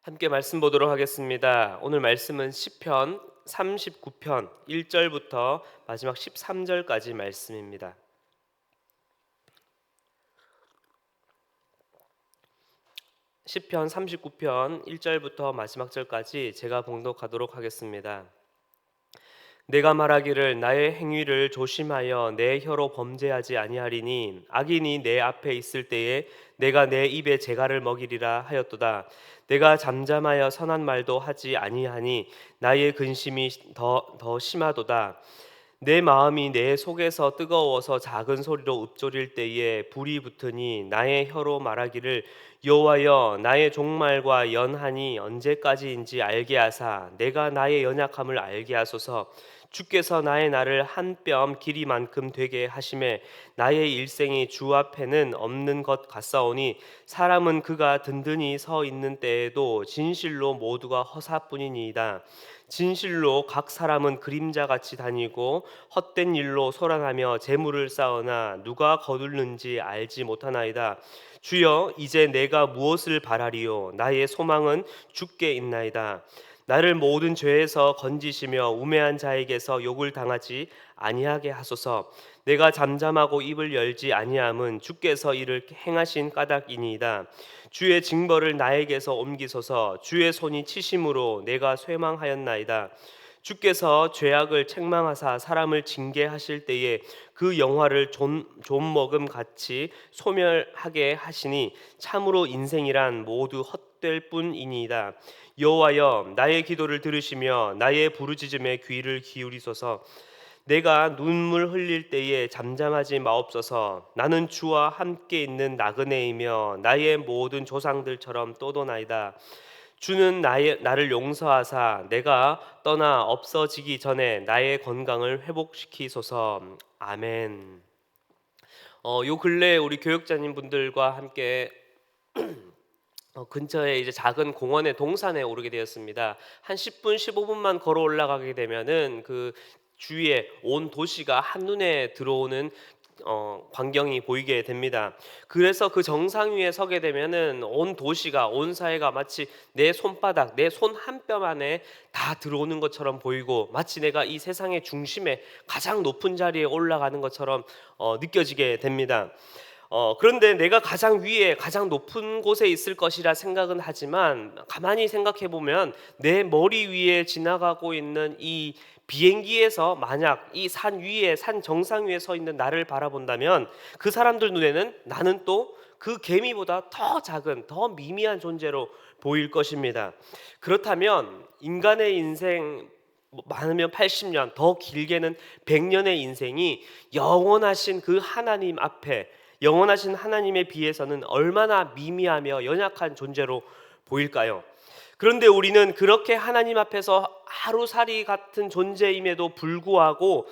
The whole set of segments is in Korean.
함께 말씀 보도록 하겠습니다. 오늘 말씀은 시편 39편 1절부터 마지막 13절까지 말씀입니다. 시편 39편 1절부터 마지막 절까지 제가 봉독하도록 하겠습니다. 내가 말하기를 나의 행위를 조심하여 내 혀로 범죄하지 아니하리니 악인이 내 앞에 있을 때에 내가 내 입에 재갈을 먹이리라 하였도다. 내가 잠잠하여 선한 말도 하지 아니하니 나의 근심이 더 심하도다. 내 마음이 내 속에서 뜨거워서 작은 소리로 읊조릴 때에 불이 붙으니 나의 혀로 말하기를 여호와여 나의 종말과 연한이 언제까지인지 알게 하사 내가 나의 연약함을 알게 하소서. 주께서 나의 날을 한 뼘 길이만큼 되게 하심에 나의 일생이 주 앞에는 없는 것 같사오니 사람은 그가 든든히 서 있는 때에도 진실로 모두가 허사뿐이니이다. 진실로 각 사람은 그림자같이 다니고 헛된 일로 소란하며 재물을 쌓으나 누가 거둘는지 알지 못하나이다. 주여 이제 내가 무엇을 바라리요 나의 소망은 주께 있나이다. 나를 모든 죄에서 건지시며 우매한 자에게서 욕을 당하지 아니하게 하소서. 내가 잠잠하고 입을 열지 아니함은 주께서 이를 행하신 까닭이니이다. 주의 징벌을 나에게서 옮기소서. 주의 손이 치심으로 내가 쇠망하였나이다. 주께서 죄악을 책망하사 사람을 징계하실 때에 그 영화를 좀먹음 같이 소멸하게 하시니 참으로 인생이란 모두 헛될 뿐이니이다. 여호와여 나의 기도를 들으시며 나의 부르짖음에 귀를 기울이소서. 내가 눈물 흘릴 때에 잠잠하지 마옵소서. 나는 주와 함께 있는 나그네이며 나의 모든 조상들처럼 떠도나이다. 주는 나를 용서하사 내가 떠나 없어지기 전에 나의 건강을 회복시키소서. 아멘. 요 근래 우리 교육자님 분들과 함께 근처에 이제 작은 공원의 동산에 오르게 되었습니다. 한 10분, 15분만 걸어 올라가게 되면은 그 주위에 온 도시가 한눈에 들어오는 광경이 보이게 됩니다. 그래서 그 정상 위에 서게 되면은 온 도시가, 온 사회가 마치 내 손바닥, 내 손 한 뼘 안에 다 들어오는 것처럼 보이고 마치 내가 이 세상의 중심에 가장 높은 자리에 올라가는 것처럼 느껴지게 됩니다. 그런데 내가 가장 위에 가장 높은 곳에 있을 것이라 생각은 하지만 가만히 생각해 보면 내 머리 위에 지나가고 있는 이 비행기에서 만약 이 산 위에 산 정상 위에 서 있는 나를 바라본다면 그 사람들 눈에는 나는 또 그 개미보다 더 작은 더 미미한 존재로 보일 것입니다. 그렇다면 인간의 인생 많으면 80년, 더 길게는 100년의 인생이 영원하신 그 하나님 앞에 영원하신 하나님에 비해서는 얼마나 미미하며 연약한 존재로 보일까요? 그런데 우리는 그렇게 하나님 앞에서 하루살이 같은 존재임에도 불구하고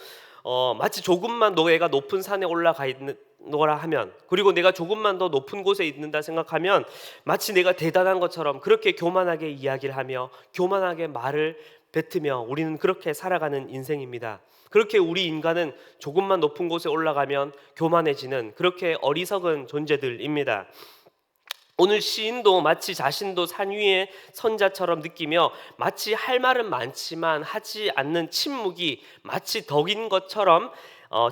마치 조금만 너가 높은 산에 올라가 있는 거라 하면, 그리고 내가 조금만 더 높은 곳에 있는다 생각하면 마치 내가 대단한 것처럼 그렇게 교만하게 이야기를 하며 교만하게 말을 뱉으며 우리는 그렇게 살아가는 인생입니다. 그렇게 우리 인간은 조금만 높은 곳에 올라가면 교만해지는 그렇게 어리석은 존재들입니다. 오늘 시인도 마치 자신도 산 위의 선자처럼 느끼며 마치 할 말은 많지만 하지 않는 침묵이 마치 덕인 것처럼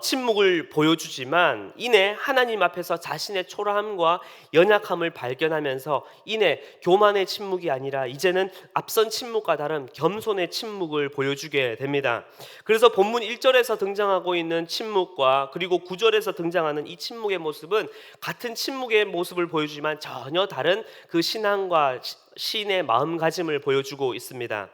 침묵을 보여주지만 이내 하나님 앞에서 자신의 초라함과 연약함을 발견하면서 이내 교만의 침묵이 아니라 이제는 앞선 침묵과 다른 겸손의 침묵을 보여주게 됩니다. 그래서 본문 1절에서 등장하고 있는 침묵과 그리고 9절에서 등장하는 이 침묵의 모습은 같은 침묵의 모습을 보여주지만 전혀 다른 그 신앙과 시인의 마음가짐을 보여주고 있습니다.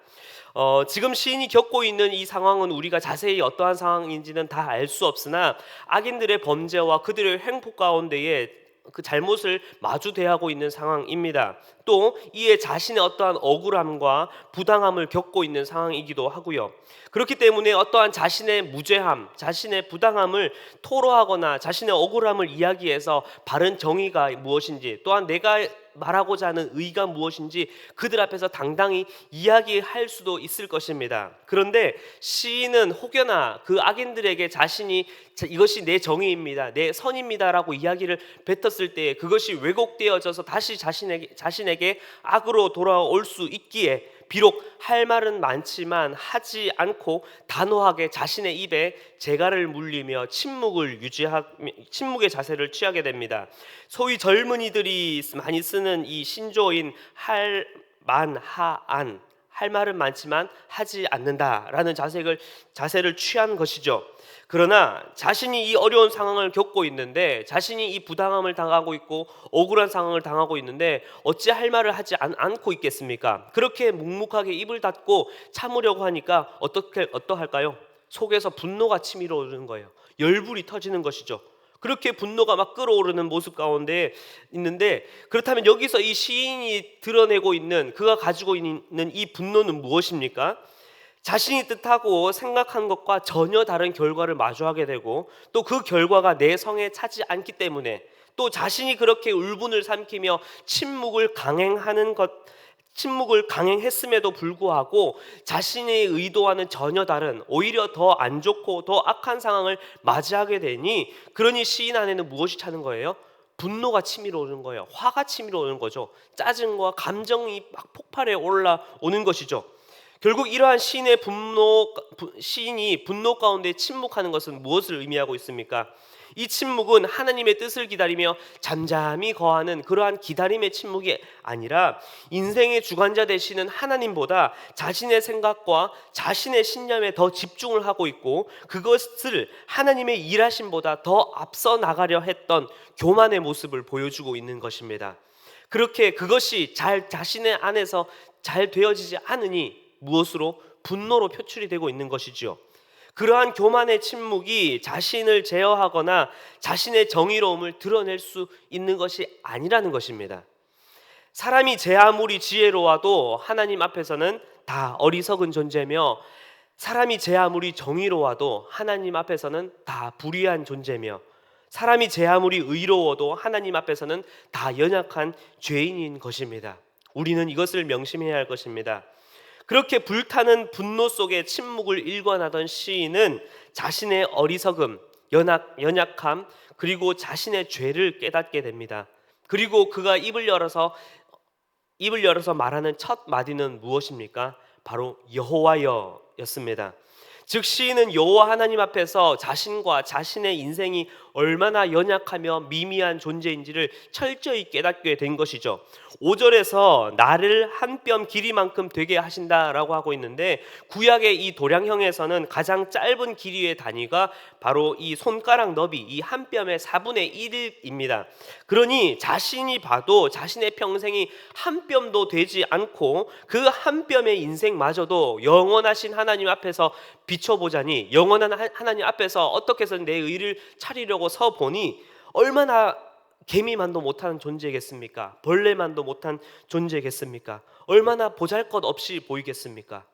지금 시인이 겪고 있는 이 상황은 우리가 자세히 어떠한 상황인지는 다 알 수 없으나 악인들의 범죄와 그들의 횡포 가운데에 그 잘못을 마주 대하고 있는 상황입니다. 또 이에 자신의 어떠한 억울함과 부당함을 겪고 있는 상황이기도 하고요. 그렇기 때문에 어떠한 자신의 무죄함, 자신의 부당함을 토로하거나 자신의 억울함을 이야기해서 바른 정의가 무엇인지, 또한 내가 말하고자 하는 의가 무엇인지 그들 앞에서 당당히 이야기할 수도 있을 것입니다. 그런데 시인은 혹여나 그 악인들에게 자신이 이것이 내 정의입니다, 내 선입니다라고 이야기를 뱉었을 때 그것이 왜곡되어져서 다시 자신에게 악으로 돌아올 수 있기에 비록 할 말은 많지만 하지 않고 단호하게 자신의 입에 재갈을 물리며 침묵의 자세를 취하게 됩니다. 소위 젊은이들이 많이 쓰는 이 신조어인 할만하안, 할 말은 많지만 하지 않는다라는 자세를 취한 것이죠. 그러나 자신이 이 어려운 상황을 겪고 있는데, 자신이 이 부당함을 당하고 있고 억울한 상황을 당하고 있는데 어찌 할 말을 하지 않고 있겠습니까? 그렇게 묵묵하게 입을 닫고 참으려고 하니까 어떠할까요? 속에서 분노가 치밀어 오르는 거예요. 열불이 터지는 것이죠. 그렇게 분노가 막 끓어오르는 모습 가운데 있는데, 그렇다면 여기서 이 시인이 드러내고 있는, 그가 가지고 있는 이 분노는 무엇입니까? 자신이 뜻하고 생각한 것과 전혀 다른 결과를 마주하게 되고, 또 그 결과가 내 성에 차지 않기 때문에, 또 자신이 그렇게 울분을 삼키며 침묵을 강행했음에도 불구하고 자신의 의도와는 전혀 다른, 오히려 더 안 좋고 더 악한 상황을 맞이하게 되니, 그러니 시인 안에는 무엇이 차는 거예요? 분노가 치밀어 오는 거예요. 화가 치밀어 오는 거죠. 짜증과 감정이 막 폭발해 올라오는 것이죠. 결국 이러한 시인이 분노 가운데 침묵하는 것은 무엇을 의미하고 있습니까? 이 침묵은 하나님의 뜻을 기다리며 잠잠히 거하는 그러한 기다림의 침묵이 아니라, 인생의 주관자 되시는 하나님보다 자신의 생각과 자신의 신념에 더 집중을 하고 있고, 그것을 하나님의 일하심보다 더 앞서 나가려 했던 교만의 모습을 보여주고 있는 것입니다. 그렇게 그것이 자신의 안에서 잘 되어지지 않으니 무엇으로? 분노로 표출이 되고 있는 것이죠. 그러한 교만의 침묵이 자신을 제어하거나 자신의 정의로움을 드러낼 수 있는 것이 아니라는 것입니다. 사람이 제 아무리 지혜로워도 하나님 앞에서는 다 어리석은 존재며, 사람이 제 아무리 정의로워도 하나님 앞에서는 다 불의한 존재며, 사람이 제 아무리 의로워도 하나님 앞에서는 다 연약한 죄인인 것입니다. 우리는 이것을 명심해야 할 것입니다. 그렇게 불타는 분노 속에 침묵을 일관하던 시인은 자신의 어리석음, 연약함, 그리고 자신의 죄를 깨닫게 됩니다. 그리고 그가 입을 열어서 말하는 첫 마디는 무엇입니까? 바로 여호와여였습니다. 즉 시인은 여호와 하나님 앞에서 자신과 자신의 인생이 얼마나 연약하며 미미한 존재인지를 철저히 깨닫게 된 것이죠. 5절에서 나를 한 뼘 길이만큼 되게 하신다라고 하고 있는데, 구약의 이 도량형에서는 가장 짧은 길이의 단위가 바로 이 손가락 너비, 이 한 뼘의 4분의 1입니다. 그러니 자신이 봐도 자신의 평생이 한 뼘도 되지 않고 그 한 뼘의 인생마저도 영원하신 하나님 앞에서 비춰보자니, 영원한 하나님 앞에서 어떻게 해서 내 의를 차리려고 서보니 얼마나 개미만도 못한 존재겠습니까? 벌레만도 못한 존재겠습니까? 얼마나 보잘것없이 보이겠습니까?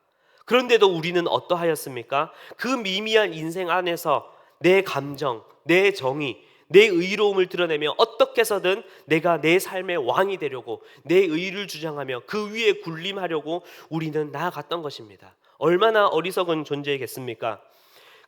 그런데도 우리는 어떠하였습니까? 그 미미한 인생 안에서 내 감정, 내 정의, 내 의로움을 드러내며 어떻게 해서든 내가 내 삶의 왕이 되려고, 내 의를 주장하며 그 위에 군림하려고 우리는 나아갔던 것입니다. 얼마나 어리석은 존재겠습니까?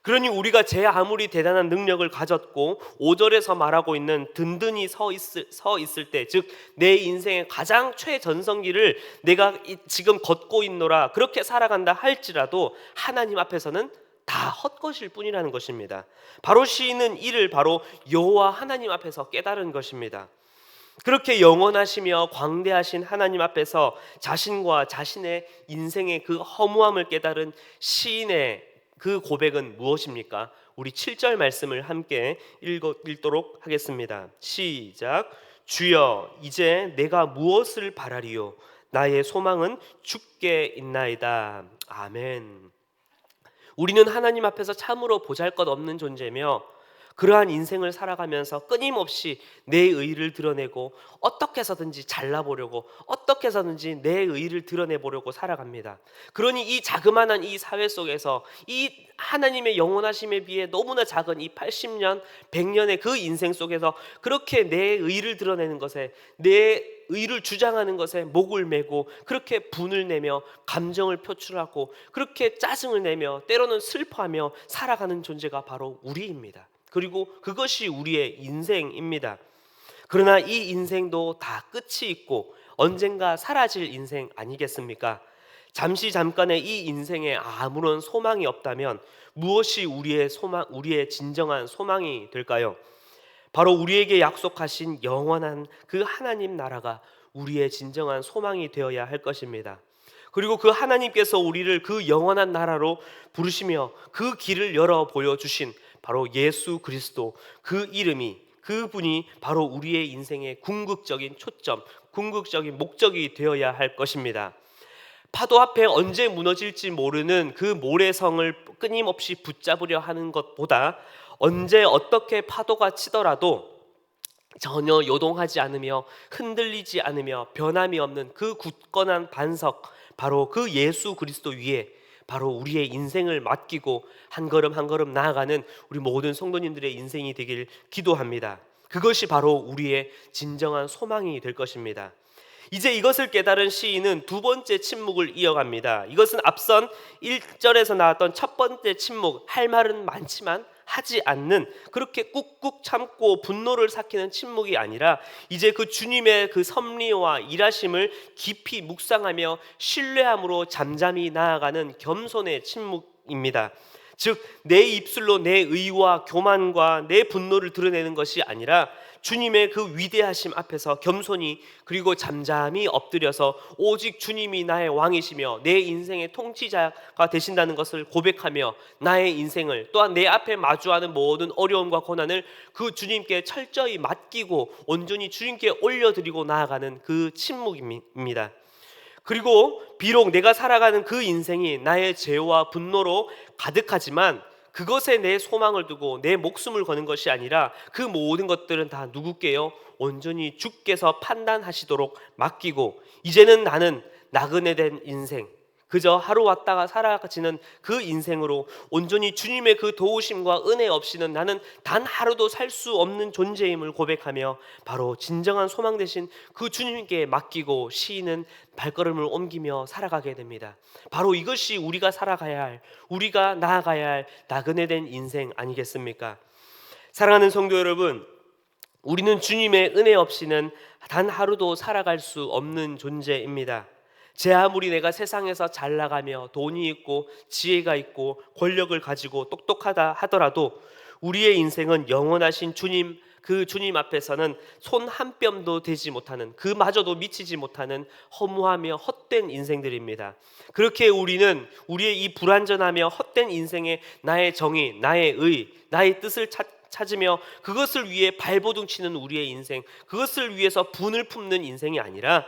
그러니 우리가 제 아무리 대단한 능력을 가졌고 5절에서 말하고 있는 든든히 서 있을 때, 즉 내 인생의 가장 최전성기를 내가 지금 걷고 있노라, 그렇게 살아간다 할지라도 하나님 앞에서는 다 헛것일 뿐이라는 것입니다. 바로 시인은 이를 바로 여호와 하나님 앞에서 깨달은 것입니다. 그렇게 영원하시며 광대하신 하나님 앞에서 자신과 자신의 인생의 그 허무함을 깨달은 시인의 그 고백은 무엇입니까? 우리 7절 말씀을 함께 읽도록 하겠습니다. 시작. 주여, 이제 내가 무엇을 바라리요? 나의 소망은 주께 있나이다. 아멘. 우리는 하나님 앞에서 참으로 보잘것없는 존재며, 그러한 인생을 살아가면서 끊임없이 내 의의를 드러내고 어떻게 해서든지 잘나보려고, 어떻게 해서든지 내 의의를 드러내보려고 살아갑니다. 그러니 이 자그마한 이 사회 속에서 이 하나님의 영원하심에 비해 너무나 작은 이 80년, 100년의 그 인생 속에서 그렇게 내 의의를 드러내는 것에, 내 의를 주장하는 것에 목을 매고 그렇게 분을 내며 감정을 표출하고 그렇게 짜증을 내며 때로는 슬퍼하며 살아가는 존재가 바로 우리입니다. 그리고 그것이 우리의 인생입니다. 그러나 이 인생도 다 끝이 있고 언젠가 사라질 인생 아니겠습니까? 잠시 잠깐의 이 인생에 아무런 소망이 없다면 무엇이 우리의 진정한 소망이 될까요? 바로 우리에게 약속하신 영원한 그 하나님 나라가 우리의 진정한 소망이 되어야 할 것입니다. 그리고 그 하나님께서 우리를 그 영원한 나라로 부르시며 그 길을 열어 보여주신 바로 예수 그리스도, 그 이름이, 그분이 바로 우리의 인생의 궁극적인 초점, 궁극적인 목적이 되어야 할 것입니다. 파도 앞에 언제 무너질지 모르는 그 모래성을 끊임없이 붙잡으려 하는 것보다 언제 어떻게 파도가 치더라도 전혀 요동하지 않으며 흔들리지 않으며 변함이 없는 그 굳건한 반석, 바로 그 예수 그리스도 위에 바로 우리의 인생을 맡기고 한 걸음 한 걸음 나아가는 우리 모든 성도님들의 인생이 되길 기도합니다. 그것이 바로 우리의 진정한 소망이 될 것입니다. 이제 이것을 깨달은 시인은 두 번째 침묵을 이어갑니다. 이것은 앞선 1절에서 나왔던 첫 번째 침묵, 할 말은 많지만 하지 않는, 그렇게 꾹꾹 참고 분노를 삭히는 침묵이 아니라 이제 그 주님의 그 섭리와 일하심을 깊이 묵상하며 신뢰함으로 잠잠히 나아가는 겸손의 침묵입니다. 즉 내 입술로 내 의와 교만과 내 분노를 드러내는 것이 아니라 주님의 그 위대하심 앞에서 겸손히 그리고 잠잠히 엎드려서 오직 주님이 나의 왕이시며 내 인생의 통치자가 되신다는 것을 고백하며 나의 인생을, 또한 내 앞에 마주하는 모든 어려움과 고난을 그 주님께 철저히 맡기고 온전히 주님께 올려드리고 나아가는 그 침묵입니다. 그리고 비록 내가 살아가는 그 인생이 나의 죄와 분노로 가득하지만 그것에 내 소망을 두고 내 목숨을 거는 것이 아니라 그 모든 것들은 다 누구께요? 온전히 주께서 판단하시도록 맡기고 이제는 나는 나그네 된 인생, 그저 하루 왔다가 사라지는 그 인생으로 온전히 주님의 그 도우심과 은혜 없이는 나는 단 하루도 살 수 없는 존재임을 고백하며 바로 진정한 소망 되신 그 주님께 맡기고 시인은 발걸음을 옮기며 살아가게 됩니다. 바로 이것이 우리가 살아가야 할, 우리가 나아가야 할 나그네 된 인생 아니겠습니까? 사랑하는 성도 여러분, 우리는 주님의 은혜 없이는 단 하루도 살아갈 수 없는 존재입니다. 제 아무리 내가 세상에서 잘 나가며 돈이 있고 지혜가 있고 권력을 가지고 똑똑하다 하더라도 우리의 인생은 영원하신 주님, 그 주님 앞에서는 손 한 뼘도 대지 못하는, 그마저도 미치지 못하는 허무하며 헛된 인생들입니다. 그렇게 우리는 우리의 이 불완전하며 헛된 인생에 나의 정의, 나의 의, 나의 뜻을 찾으며 그것을 위해 발버둥 치는 우리의 인생, 그것을 위해서 분을 품는 인생이 아니라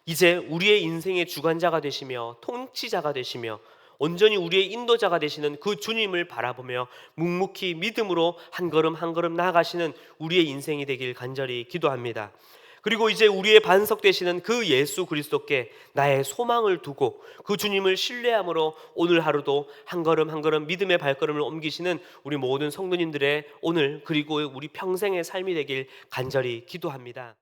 이제 우리의 인생의 주관자가 되시며 통치자가 되시며 온전히 우리의 인도자가 되시는 그 주님을 바라보며 묵묵히 믿음으로 한 걸음 한 걸음 나아가시는 우리의 인생이 되길 간절히 기도합니다. 그리고 이제 우리의 반석 되시는 그 예수 그리스도께 나의 소망을 두고 그 주님을 신뢰함으로 오늘 하루도 한 걸음 한 걸음 믿음의 발걸음을 옮기시는 우리 모든 성도님들의 오늘 그리고 우리 평생의 삶이 되길 간절히 기도합니다.